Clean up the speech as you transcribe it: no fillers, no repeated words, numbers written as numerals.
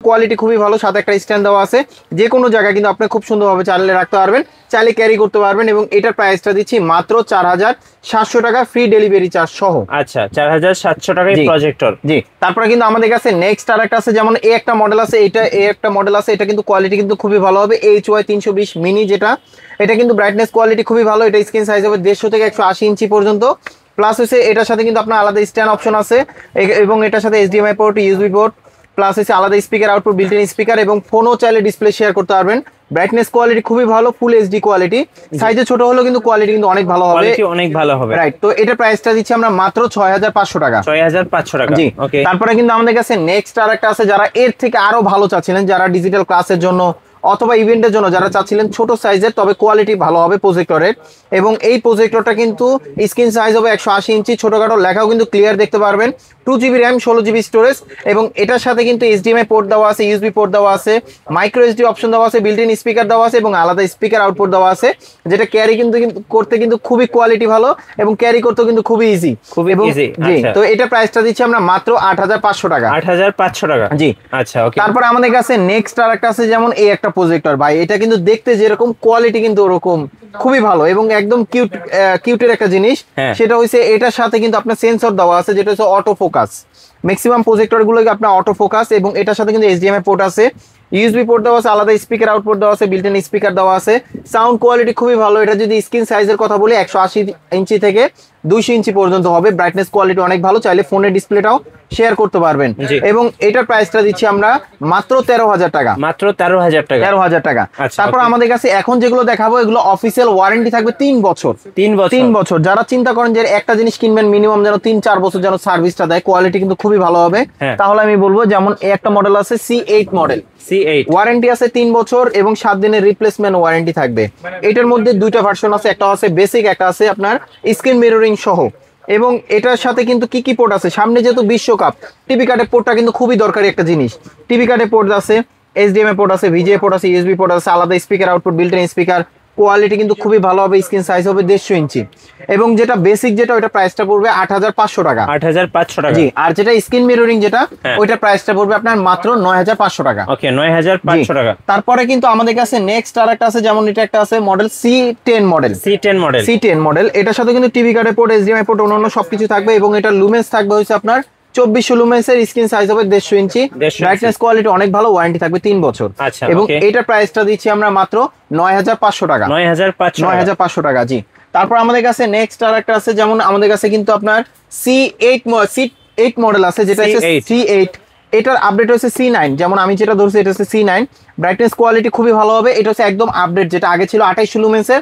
Quality খুবই ভালো, সাথে একটা স্ট্যান্ড দেওয়া আছে, যে কোনো জায়গায় কিন্তু আপনি খুব সুন্দরভাবে চাইলে রাখতে পারবেন, চাইলে ক্যারি করতে পারবেন। এবং এটার প্রাইসটা দিচ্ছি মাত্র 4700 টাকা, ফ্রি ডেলিভারি চার্জ সহ। আচ্ছা 4700 টাকায় প্রজেক্টর। জি, তারপরে কিন্তু আমাদের কাছে নেক্সট আরেকটা আছে, যেমন এই একটা মডেল আছে, একটা মডেল আছে, এটা কিন্তু কোয়ালিটি কিন্তু খুবই ভালো হবে, HY 320 মিনি যেটা, এটা কিন্তু ব্রাইটনেস কোয়ালিটি খুবই ভালো, এটা স্ক্রিন সাইজ হবে 150 থেকে 180 ইঞ্চি পর্যন্ত। প্লাস হচ্ছে এটার সাথে কিন্তু আপনার আলাদা স্ট্যান্ড অপশন আছে, এবং এটার সাথে HDMI port, USB port, plus হচ্ছে আলাদা speaker output, built in speaker, এবং ফোনও চাইলে ডিসপ্লে শেয়ার করতে পারবেন। ব্রাইটনেস কোয়ালিটি খুবই ভালো, ফুল এইচডি কোয়ালিটি, সাইজে ছোট হলেও কিন্তু কোয়ালিটি কিন্তু অনেক ভালো হবে, অনেক ভালো হবে। রাইট, তো এটার প্রাইসটা দিচ্ছি আমরা মাত্র 6500 টাকা। 6500 টাকা, জি। ওকে। তারপরে কিন্তু আমাদের কাছে নেক্সট আরেকটা আছে, যারা এর থেকে আরো ভালো চাচ্ছিলেন, যারা ডিজিটাল ক্লাসের জন্য অথবা ইভেন্টের জন্য যারা চাচ্ছিলেন ছোট সাইজের তবে কোয়ালিটি ভালো হবে প্রজেক্টরের, এবং এই প্রজেক্টরটা কিন্তু স্ক্রিন সাইজ হবে 180 ইঞ্চি, ছোটখাটো লেখাও কিন্তু ক্লিয়ার দেখতে পারবেন, 2GB র্যাম, 16GB স্টোরেজ, এবং এটার সাথে কিন্তু HDMI পোর্ট দেওয়া আছে, USB পোর্ট দেওয়া আছে, মাইক্রো SD অপশন দেওয়া আছে, বিল্ট ইন স্পিকার দেওয়া আছে, এবং আলাদা স্পিকার আউটপুট দেওয়া আছে, যেটা ক্যারি কিন্তু করতে কিন্তু খুবই কোয়ালিটি ভালো, এবং ক্যারি করতেও কিন্তু খুবই ইজি, খুবই ইজি। জি, তো এটা প্রাইসটা দিচ্ছি আমরা মাত্র 8500 টাকা। 8500 টাকা, জি। আচ্ছা, ওকে। তারপর আমাদের কাছে নেক্সট আরেকটা আছে, যেমন এই একটা প্রজেক্টর ভাই, এটা কিন্তু দেখতে যেরকম কোয়ালিটি কিন্তু ওরকম খুবই ভালো, এবং একদম কিউটের একটা জিনিস, সেটা হচ্ছে এটার সাথে কিন্তু আপনার সেন্সর দেওয়া আছে, যেটা হচ্ছে অটো ফোকাস, ম্যাক্সিমাম প্রজেক্টর গুলোকে আপনার অটো ফোকাস, এবং এটার সাথে কিন্তু HDMI পোর্ট আছে, USB পোর্ট দেওয়া আছে, আলাদা স্পিকার আউটপুট দেওয়া আছে, বিল্ট ইন স্পিকার দেওয়া আছে, সাউন্ড কোয়ালিটি খুবই ভালো। এটা যদি স্ক্রিন সাইজের কথা বলি 180 ইঞ্চি থেকে 200 ইঞ্চি পর্যন্ত হবে, ব্রাইটনেস কোয়ালিটি অনেক ভালো, চাইলে ফোনের ডিসপ্লেটাও শেয়ার করতে পারবেন, এবং এটার প্রাইসটা দিচ্ছি আমরা মাত্র 13000 টাকা। মাত্র 13000 টাকা, 13000 টাকা। তারপর আমাদের কাছে এখন যেগুলো দেখাবো এগুলো অফিসিয়াল ওয়ারেন্টি থাকবে 3 বছর। 3 বছর। যারা চিন্তা করেন যে একটা জিনিস কিনবেন মিনিমাম যেন 3-4 বছর যেন সার্ভিসটা দেয়, কোয়ালিটি কিন্তু খুবই ভালো হবে, তাহলে আমি বলবো যেমন এই একটা মডেল আছে C8 মডেল, C8 ওয়ারেন্টি আছে 3 বছর এবং 7 দিনের রিপ্লেসমেন্ট ওয়ারেন্টি থাকবে। এটার মধ্যে দুইটা ভার্সন আছে, একটা আছে বেসিক, একটা আছে আপনার স্ক্রিন মিররিং সহ। এবং এটার সাথে কিন্তু কি পোর্ট আছে, সামনে যেহেতু বিশ্বকাপ, টিভি কার্ডের পোর্টটা কিন্তু খুবই দরকারি একটা জিনিস। টিভি কার্ডের পোর্ট আছে, HDMI পোর্ট আছে, VGA পোর্ট আছে, USB পোর্ট আছে, আলাদা speaker output, built in speaker, quality কিন্তু খুবই ভালো হবে, স্ক্রিন সাইজ হবে 150 ইঞ্চি, এবং যেটা বেসিক যেটা ওটা প্রাইসটা পড়বে 8500 টাকা। 8500 টাকা, জি। আর যেটা স্ক্রিন মিররিং যেটা ওইটা প্রাইসটা পড়বে আপনার মাত্র 9500 টাকা। ওকে, 9500 টাকা। তারপরে কিন্তু আমাদের কাছে নেক্সট আরেকটা আছে, যেমন এটা একটা আছে model C10 model, C10 model, এটার সাথে কিন্তু টিভি কার্ডের পোর্ট, HDMI পোর্ট, অন্যান্য সবকিছু থাকবে, এবং এটা লুমেন্স থাকবে হচ্ছে আপনার 2400 লুমেন্সের, স্ক্রিন সাইজ হবে 150 ইঞ্চি, ব্রাইটনেস কোয়ালিটি অনেক ভালো, ওয়ারেন্টি থাকবে 3 বছর, এবং এটার প্রাইসটা দিচ্ছি আমরা মাত্র 9500 টাকা। 9500 টাকা, জি। তারপর আমাদের কাছে নেক্সট আরেকটা আছে, যেমন আমাদের কাছে কিন্তু আপনার C8 মডেল আছে, যেটা হচ্ছে C8, এটার আপডেট হচ্ছে C9, যেমন আমি যেটা ধরছি এটা হচ্ছে C9, ব্রাইটনেস কোয়ালিটি খুবই ভালো হবে, এটা হচ্ছে একদম আপডেট, যেটা আগে ছিল 2800 লুমেন্সের,